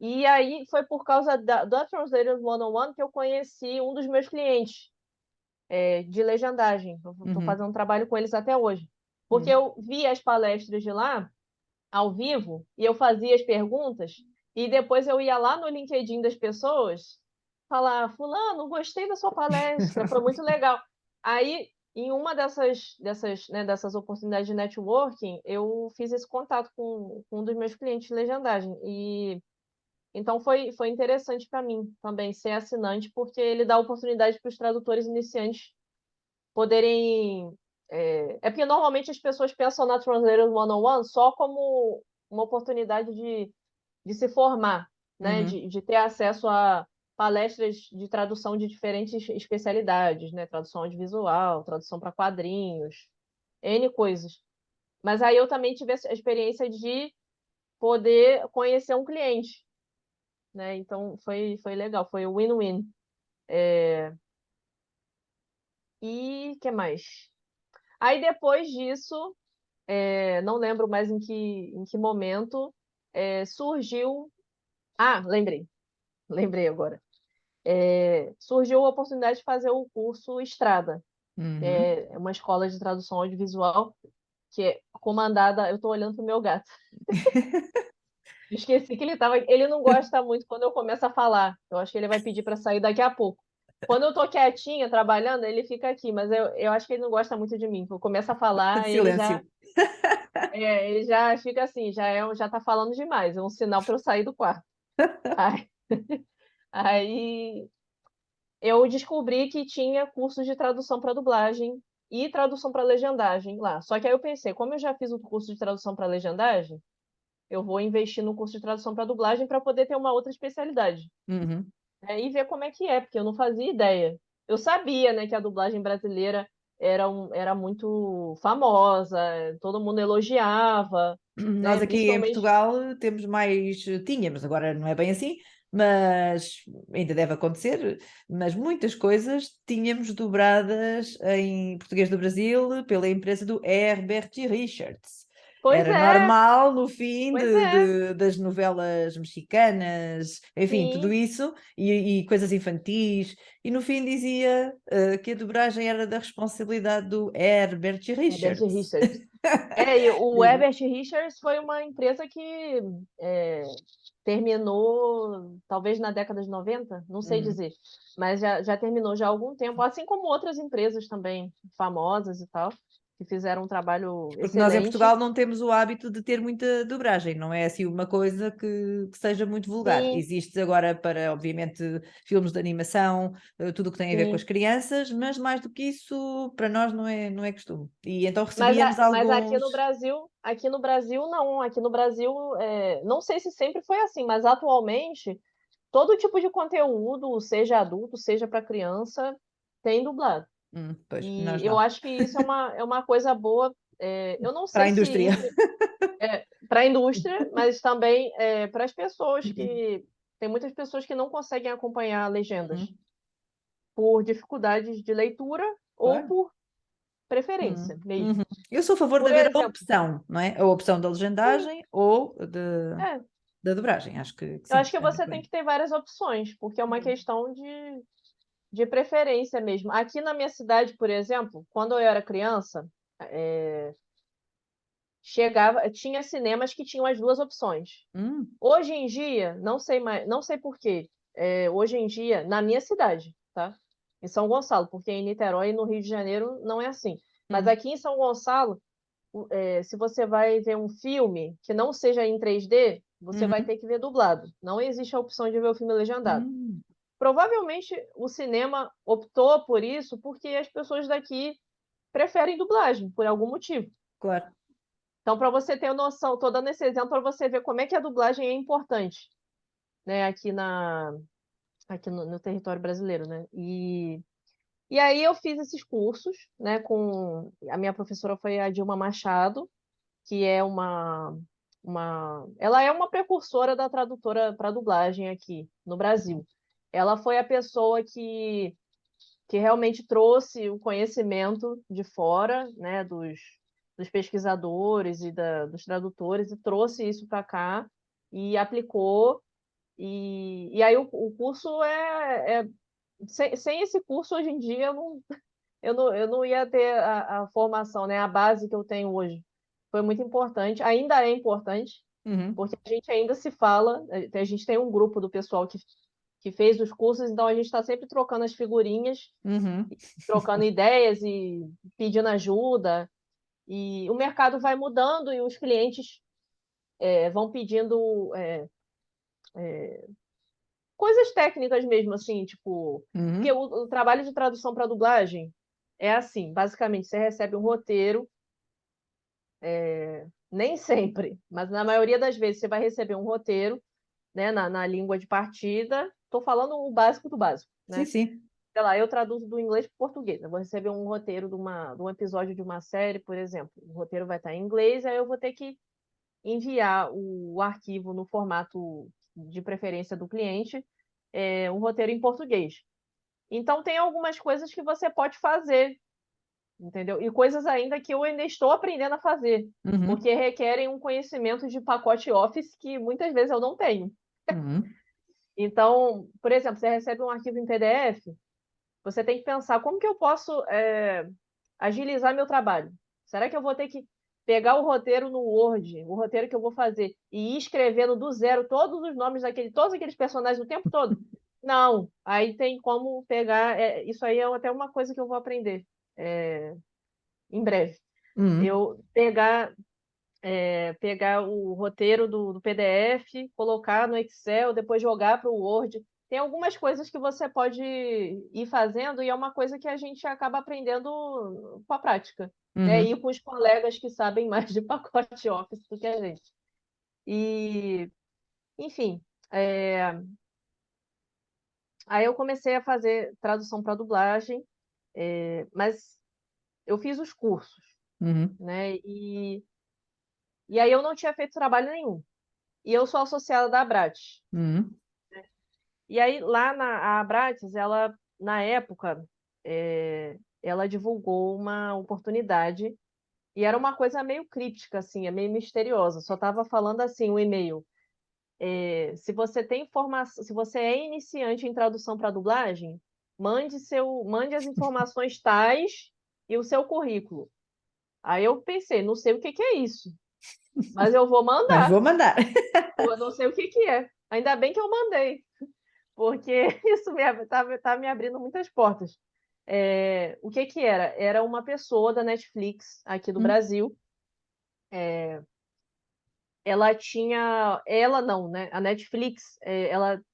E aí foi por causa da Translators 101 que eu conheci um dos meus clientes de legendagem. Eu estou Uhum. fazendo trabalho com eles até hoje. Porque Uhum. eu vi as palestras de lá ao vivo e eu fazia as perguntas e depois eu ia lá no LinkedIn das pessoas falar, fulano, gostei da sua palestra, foi muito legal. Aí, em uma dessas oportunidades de networking, eu fiz esse contato com um dos meus clientes de legendagem. E então foi interessante para mim também ser assinante, porque ele dá oportunidade para os tradutores iniciantes poderem. Porque normalmente as pessoas pensam na Translators 101 só como uma oportunidade de se formar, né? Uhum. De ter acesso a palestras de tradução de diferentes especialidades, né? Tradução audiovisual, tradução para quadrinhos, N coisas. Mas aí eu também tive a experiência de poder conhecer um cliente, né? Então foi legal, foi win-win. E que mais? Aí depois disso, não lembro mais em que momento, surgiu. Ah, lembrei agora. Surgiu a oportunidade de fazer o curso Estrada, Uhum. uma escola de tradução audiovisual que é comandada. Eu estou olhando para o meu gato. Esqueci que ele não gosta muito quando eu começo a falar. Eu acho que ele vai pedir para sair daqui a pouco. Quando eu tô quietinha trabalhando, ele fica aqui, mas eu acho que ele não gosta muito de mim. Eu começo a falar, Silêncio. ele já fica assim, já tá falando demais, é um sinal para eu sair do quarto. Aí, aí eu descobri que tinha cursos de tradução para dublagem e tradução para legendagem lá. Só que aí eu pensei, como eu já fiz o curso de tradução para legendagem, eu vou investir no curso de tradução para dublagem para poder ter uma outra especialidade, Uhum. né? E ver como é que é, porque eu não fazia ideia. Eu sabia, né, que a dublagem brasileira era muito famosa, todo mundo elogiava, Nós né? aqui em Principalmente. Portugal temos mais, tínhamos, agora não é bem assim, mas ainda deve acontecer, mas muitas coisas tínhamos dobradas em português do Brasil pela empresa do Herbert Richards. Pois Era é, normal no fim pois é, das novelas mexicanas, enfim, tudo sim, isso, e coisas infantis, e no fim dizia que a dobragem era da responsabilidade do Herbert Herbert Richards. Richards. E o Diz- Herbert Richards foi uma empresa que é, terminou, talvez na década de 90, não sei Uhum. dizer, mas já terminou já há algum tempo, assim como outras empresas também famosas e tal, que fizeram um trabalho Porque nós em excelente. Portugal não temos o hábito de ter muita dobragem, não é assim uma coisa que seja muito vulgar. Sim, Existe agora para, obviamente, filmes de animação, tudo o que tem a ver com as sim. crianças, mas mais do que isso, para nós não é costume. E então recebíamos Mas alguns. aqui no Brasil não. Aqui no Brasil, não sei se sempre foi assim, mas atualmente todo tipo de conteúdo, seja adulto, seja para criança, tem dublado. Pois, E nós eu não. acho que isso é uma coisa boa. Eu não Para sei a se indústria. isso é para a indústria, mas também para as pessoas que tem muitas pessoas que não conseguem acompanhar legendas Uhum, por dificuldades de leitura ou claro. por Uhum, preferência mesmo. uhum. Eu sou a favor de Por haver a exemplo, opção, não é? A opção da sim, legendagem ou é, da dobragem. Acho que eu sim, acho que é muito você tem bem. que ter várias opções, porque é uma Uhum. questão de preferência mesmo. Aqui na minha cidade, por exemplo, quando eu era criança, tinha cinemas que tinham as duas opções. Hum, Hoje em dia, não sei mais, não sei por quê. Hoje em dia, na minha cidade, tá? Em São Gonçalo, porque em Niterói e no Rio de Janeiro não é assim. Mas hum, aqui em São Gonçalo, se você vai ver um filme que não seja em 3D, você vai uhum, ter que ver dublado. Não existe a opção de ver o filme legendado. hum. Provavelmente o cinema optou por isso porque as pessoas daqui preferem dublagem, por algum motivo. Claro. Então, para você ter noção, estou dando esse exemplo para você ver como é que a dublagem é importante, né, aqui no território brasileiro, né? E aí eu fiz esses cursos, né, com a minha professora foi a Dilma Machado, que é ela é uma precursora da tradutora para dublagem aqui no Brasil. Ela foi a pessoa que realmente trouxe o conhecimento de fora, né, dos pesquisadores e dos tradutores, e trouxe isso para cá e aplicou. E aí o curso sem esse curso, hoje em dia, eu não ia ter a formação, né, a base que eu tenho hoje. Foi muito importante, ainda é importante, Uhum, porque a gente ainda se fala, a gente tem um grupo do pessoal que fez os cursos, então a gente está sempre trocando as figurinhas, uhum. trocando ideias e pedindo ajuda. E o mercado vai mudando e os clientes vão pedindo coisas técnicas mesmo, assim, tipo. Porque Uhum, o trabalho de tradução para dublagem é assim: basicamente, você recebe um roteiro, nem sempre, mas na maioria das vezes você vai receber um roteiro, né, na língua de partida. Estou falando o básico do básico, sim, né? sim. Sei lá, eu traduzo do inglês para o português. Eu vou receber um roteiro de um episódio de uma série, por exemplo. O roteiro vai estar em inglês, aí eu vou ter que enviar o arquivo no formato de preferência do cliente, um roteiro em português. Então, tem algumas coisas que você pode fazer, entendeu? E coisas ainda que eu ainda estou aprendendo a fazer, Uhum, porque requerem um conhecimento de pacote Office que muitas vezes eu não tenho. uhum, Então, por exemplo, você recebe um arquivo em PDF, você tem que pensar como que eu posso agilizar meu trabalho. Será que eu vou ter que pegar o roteiro no Word, o roteiro que eu vou fazer, e ir escrevendo do zero todos os nomes todos aqueles personagens o tempo todo? Não. Aí tem como pegar. Isso aí é até uma coisa que eu vou aprender em breve. uhum, Eu pegar o roteiro do PDF, colocar no Excel, depois jogar para o Word. Tem algumas coisas que você pode ir fazendo e é uma coisa que a gente acaba aprendendo com a prática, né? uhum, E com os colegas que sabem mais de pacote Office do que a gente. E, enfim, é, aí eu comecei a fazer tradução para dublagem, mas eu fiz os cursos, uhum, né? E aí eu não tinha feito trabalho nenhum. E eu sou associada da Abrat. uhum, E aí, lá a Abrates, ela, na época, ela divulgou uma oportunidade E era uma coisa meio críptica, assim, é meio misteriosa. Só estava falando assim, o e-mail. Se você tem informação, se você é iniciante em tradução para dublagem, mande as informações tais e o seu currículo. Aí eu pensei, não sei o que que é isso, mas eu vou Mas mandar. vou mandar. Eu não sei o que que é. Ainda bem que eu mandei, porque isso tá me abrindo muitas portas. O que que era? Era uma pessoa da Netflix aqui do Hum, Brasil. Ela não, né? A Netflix,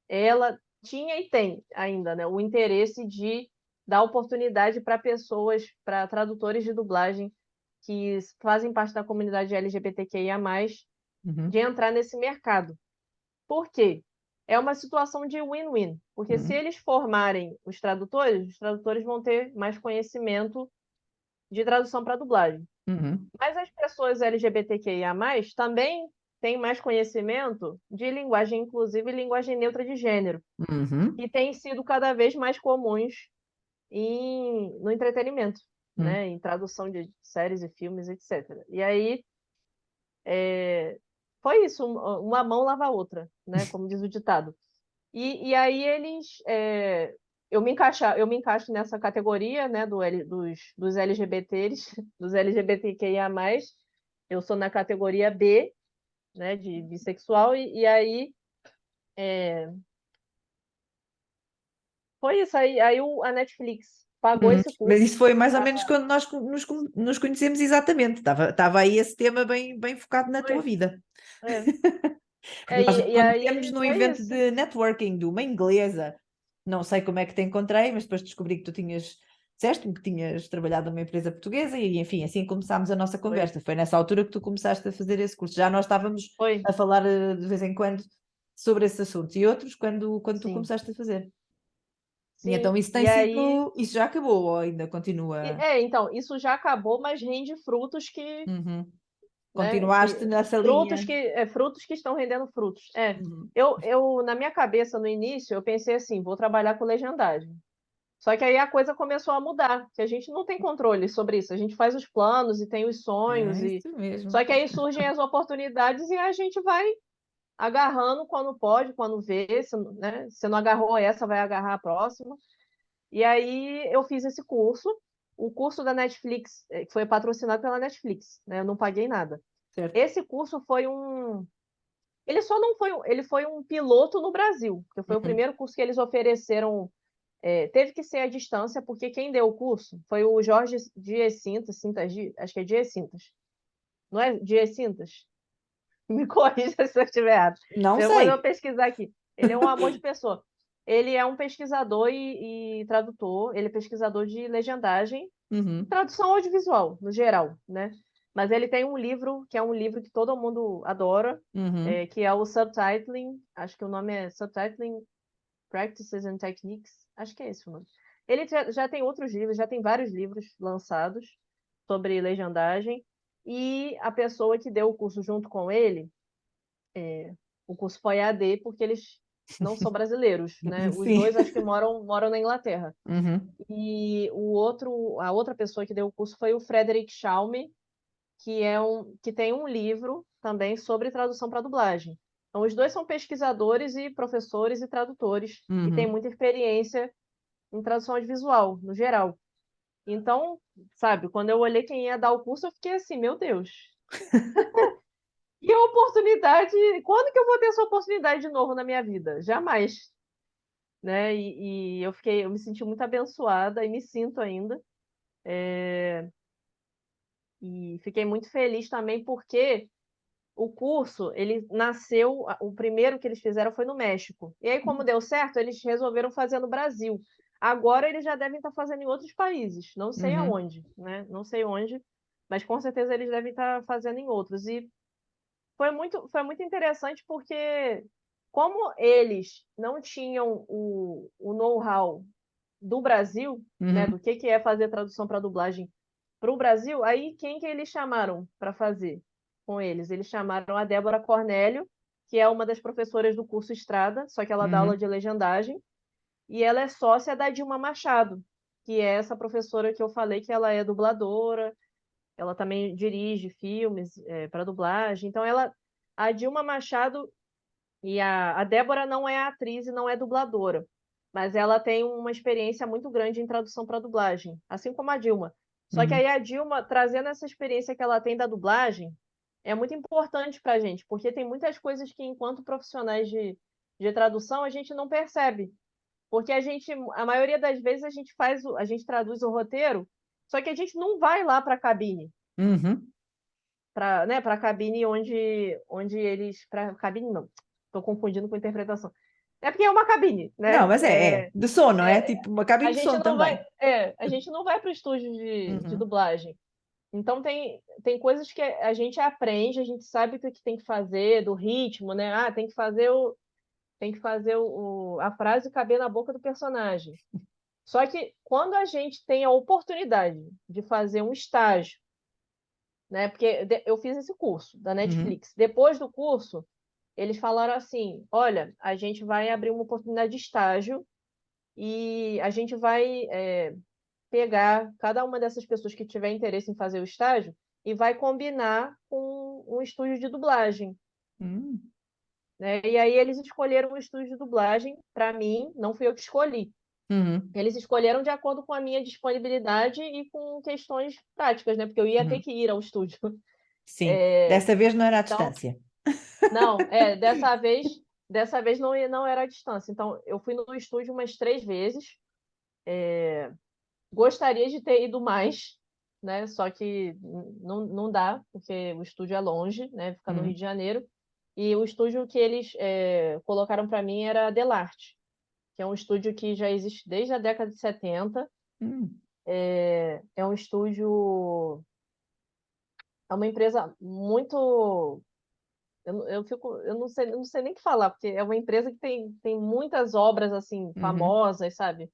ela tinha e tem ainda, né, o interesse de dar oportunidade para pessoas, para tradutores de dublagem que fazem parte da comunidade LGBTQIA+, de uhum, entrar nesse mercado. Por quê? É uma situação de win-win, porque se uhum, eles formarem os tradutores vão ter mais conhecimento de tradução para dublagem. uhum, Mas as pessoas LGBTQIA+, também têm mais conhecimento de linguagem inclusiva e linguagem neutra de gênero, uhum, que têm sido cada vez mais comuns no entretenimento, uhum. né? Em tradução de séries e filmes, etc. E aí foi isso, uma mão lava a outra, né? Como diz o ditado. E aí eu me encaixo nessa categoria, né? Dos LGBTs, dos LGBTQIA+. Eu sou na categoria B, né, de bissexual, e aí foi isso, a Netflix pagou esse Mas curso. isso foi mais ou menos quando nós nos conhecemos exatamente. Estava aí esse tema bem focado na tua Foi, vida. é. Porque nós E conhecemos aí num foi evento isso. de networking de uma inglesa. Não sei como é que te encontrei, mas depois descobri que tu tinhas, disseste-me que tinhas trabalhado numa empresa portuguesa e, enfim, assim começámos a nossa Foi, conversa. Foi nessa altura que tu começaste a fazer esse curso. Já nós estávamos foi, a falar de vez em quando sobre esses assuntos e outros quando tu sim, começaste a fazer. E então sim. isso tem E aí, sido, isso já acabou ou ainda continua? então, isso já acabou, mas rende frutos que, Uhum. né, Continuaste nessa frutos linha. frutos que estão rendendo frutos. Uhum. Na minha cabeça, no início, eu pensei assim, vou trabalhar com legendagem. Só que aí a coisa começou a mudar, que a gente não tem controle sobre isso. A gente faz os planos e tem os sonhos É e isso mesmo. só que aí surgem as oportunidades e a gente vai agarrando quando pode, quando vê, né? Se não agarrou essa, vai agarrar a próxima. E aí eu fiz esse curso, o curso da Netflix, que foi patrocinado pela Netflix, né? Eu não paguei nada. Certo. Esse curso foi ele só não foi, ele foi um piloto no Brasil, porque foi o Uhum. primeiro curso que eles ofereceram. Teve que ser à distância, porque quem deu o curso foi o Jorge Dias Cintas, acho que é Dias Cintas. Não é Dias Cintas? Me corrija se eu estiver errado. Não Depois eu vou sei. pesquisar aqui. Ele é um amor de pessoa. Ele é um pesquisador e tradutor, ele é pesquisador de legendagem, Uhum. tradução audiovisual, no geral, né? Mas ele tem um livro, que é um livro que todo mundo adora, Uhum. que é o Subtitling, acho que o nome é Subtitling Practices and Techniques, acho que é esse o nome. Ele já tem outros livros, já tem vários livros lançados sobre legendagem, e a pessoa que deu o curso junto com ele, o curso foi EAD, porque eles não são brasileiros, né? Os Sim. dois acho que moram na Inglaterra. Uhum. E a outra pessoa que deu o curso foi o Frederick Schaume, que tem um livro também sobre tradução para dublagem. Então, os dois são pesquisadores e professores e tradutores, e têm Uhum. muita experiência em tradução audiovisual, no geral. Então, sabe, quando eu olhei quem ia dar o curso, eu fiquei assim, meu Deus. E a oportunidade, quando que eu vou ter essa oportunidade de novo na minha vida? Jamais, né? E eu me senti muito abençoada e me sinto ainda. E fiquei muito feliz também porque o curso, ele nasceu, o primeiro que eles fizeram foi no México. E aí, como deu certo, eles resolveram fazer no Brasil. Agora eles já devem estar fazendo em outros países, não sei Uhum. aonde, né? Não sei onde, mas com certeza eles devem estar fazendo em outros. E foi muito interessante porque, como eles não tinham o know-how do Brasil, né, Uhum. do que é fazer tradução para dublagem para o Brasil, aí quem que eles chamaram para fazer com eles? Eles chamaram a Débora Cornélio, que é uma das professoras do curso Estrada, só que ela dá aula Uhum. de legendagem, e ela é sócia da Dilma Machado, que é essa professora que eu falei que ela é dubladora, ela também dirige filmes para dublagem. Então, a Dilma Machado e a Débora não é atriz e não é dubladora, mas ela tem uma experiência muito grande em tradução para dublagem, assim como a Dilma. Só que Uhum. aí a Dilma, trazendo essa experiência que ela tem da dublagem, é muito importante para a gente, porque tem muitas coisas que, enquanto profissionais de tradução, a gente não percebe. Porque a maioria das vezes, a gente traduz o roteiro, só que a gente não vai lá para a cabine, Uhum. para a cabine onde eles. Para cabine, não, estou confundindo com interpretação. É porque é uma cabine, Não, né? mas é de som, não é? Tipo uma cabine A de gente som não vai, também. a gente não vai para o estúdio de Uhum. dublagem. Então tem coisas que a gente aprende, a gente sabe o que tem que fazer, do ritmo, né? Ah, tem que fazer a frase caber na boca do personagem. Só que quando a gente tem a oportunidade de fazer um estágio, né? Porque eu fiz esse curso da Uhum. Netflix. Depois do curso, eles falaram assim: olha, a gente vai abrir uma oportunidade de estágio e a gente vai pegar cada uma dessas pessoas que tiver interesse em fazer o estágio e vai combinar com um estúdio de dublagem. Uhum. Né? E aí eles escolheram um estúdio de dublagem para mim, não fui eu que escolhi. Uhum. Eles escolheram de acordo com a minha disponibilidade e com questões práticas, né? Porque eu ia ter Uhum. que ir ao estúdio. Sim, dessa vez não era à Então, distância. não, dessa vez não era à distância. Então, eu fui no estúdio umas 3 vezes. Gostaria de ter ido mais, né? Só que não dá, porque o estúdio é longe, né? Fica no Rio Uhum. de Janeiro. E o estúdio que eles colocaram para mim era a Delarte, que é um estúdio que já existe desde a década de 70. Uhum. É um estúdio, é uma empresa muito. Eu não sei nem o que falar, porque é uma empresa que tem muitas obras assim Uhum. famosas, sabe?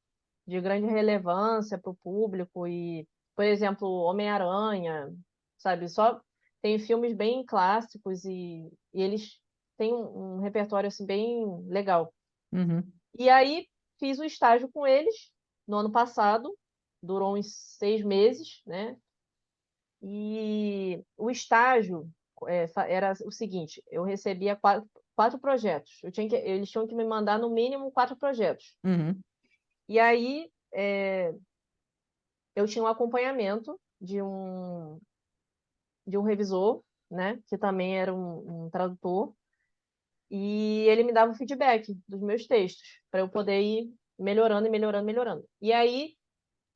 De grande relevância para o público e, por exemplo, Homem-Aranha, sabe? Só tem filmes bem clássicos e eles têm um repertório assim bem legal. Uhum. E aí fiz o estágio com eles no ano passado, durou uns 6 meses, né? E o estágio era o seguinte: eu recebia quatro projetos. Eles tinham que me mandar no mínimo 4 projetos. Uhum. E aí eu tinha um acompanhamento de um revisor, né? Que também era um tradutor. E ele me dava o feedback dos meus textos, para eu poder ir melhorando e melhorando, melhorando. E aí,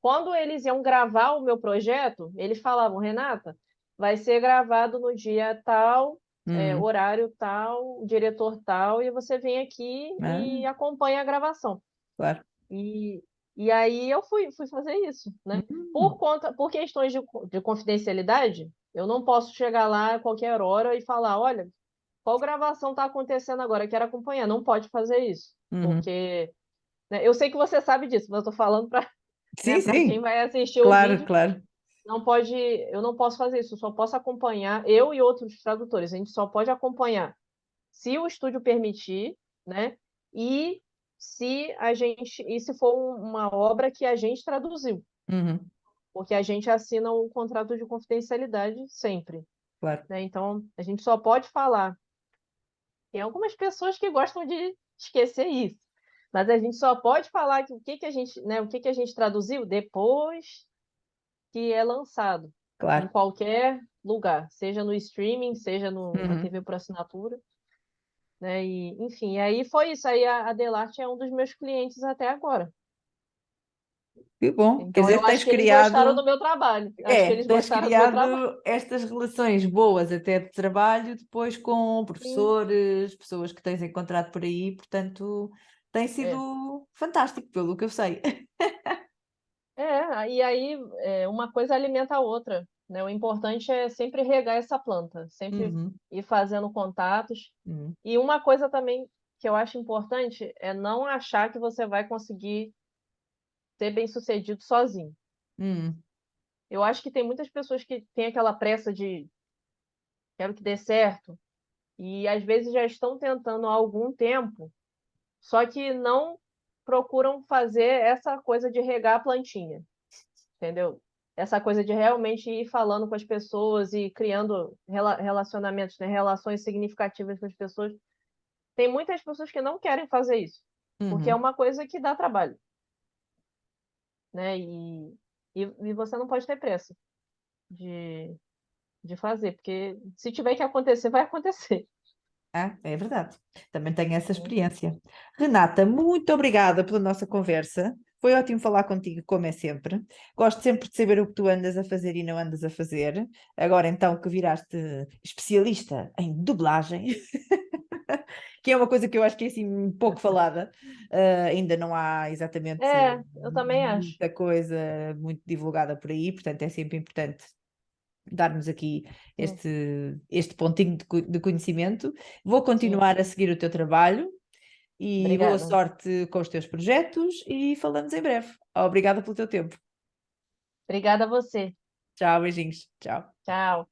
quando eles iam gravar o meu projeto, eles falavam: Renata, vai ser gravado no dia tal, Uhum. horário tal, diretor tal, e você vem aqui Ah, e acompanha a gravação. claro. E, e aí eu fui fazer isso, né? Uhum. Por questões de confidencialidade, eu não posso chegar lá a qualquer hora e falar: olha, qual gravação está acontecendo agora? Eu quero acompanhar. Não pode fazer isso, Uhum. porque, né, eu sei que você sabe disso, mas eu estou falando para, né, Sim, para quem sim, vai assistir o claro, vídeo. claro, Não pode, eu não posso fazer isso, eu só posso acompanhar, eu e outros tradutores, a gente só pode acompanhar se o estúdio permitir, né? E se for uma obra que a gente traduziu, uhum. porque a gente assina um contrato de confidencialidade sempre, Claro, né? Então, a gente só pode falar. Tem algumas pessoas que gostam de esquecer isso, mas a gente só pode falar que o que a gente, né, o que a gente traduziu depois que é lançado em claro. qualquer lugar, seja no streaming, seja na Uhum. TV por assinatura, né? E, enfim, aí foi isso. Aí a Delarte é um dos meus clientes até agora. Que bom, quer Então dizer, eu acho tens que eles gostaram criado, do meu trabalho. Acho que eles tens gostaram do meu trabalho. criado estas relações boas até de trabalho depois com Sim, professores, pessoas que tens encontrado por aí, portanto, tem é. sido fantástico, pelo que eu sei. E aí uma coisa alimenta a outra, né? O importante é sempre regar essa planta, sempre Uhum. ir fazendo contatos. Uhum. E uma coisa também que eu acho importante é não achar que você vai conseguir ser bem-sucedido sozinho. Uhum. Eu acho que tem muitas pessoas que têm aquela pressa de quero que dê certo, e às vezes já estão tentando há algum tempo, só que não procuram fazer essa coisa de regar a plantinha, entendeu? essa coisa de realmente ir falando com as pessoas e criando relacionamentos, né, relações significativas com as pessoas. Tem muitas pessoas que não querem fazer isso, porque é Uhum. uma coisa que dá trabalho, né? E você não pode ter pressa de, de fazer, porque se tiver que acontecer, vai acontecer. Ah, é verdade. Também tenho essa Né? experiência. Renata, muito obrigada pela nossa conversa. Foi ótimo falar contigo, como é sempre. Gosto sempre de saber o que tu andas a fazer e não andas a fazer. Agora, então, que viraste especialista em dublagem, que é uma coisa que eu acho que é assim pouco falada. Ainda não há exatamente É, eu também acho. muita coisa muito divulgada por aí, portanto, é sempre importante dar-nos aqui Sim. este pontinho de conhecimento. Vou Sim. continuar a seguir o teu trabalho e boa Obrigada. sorte com os teus projetos e falamos em breve. Obrigada pelo teu tempo. Obrigada a você. Tchau, beijinhos. Tchau. Tchau.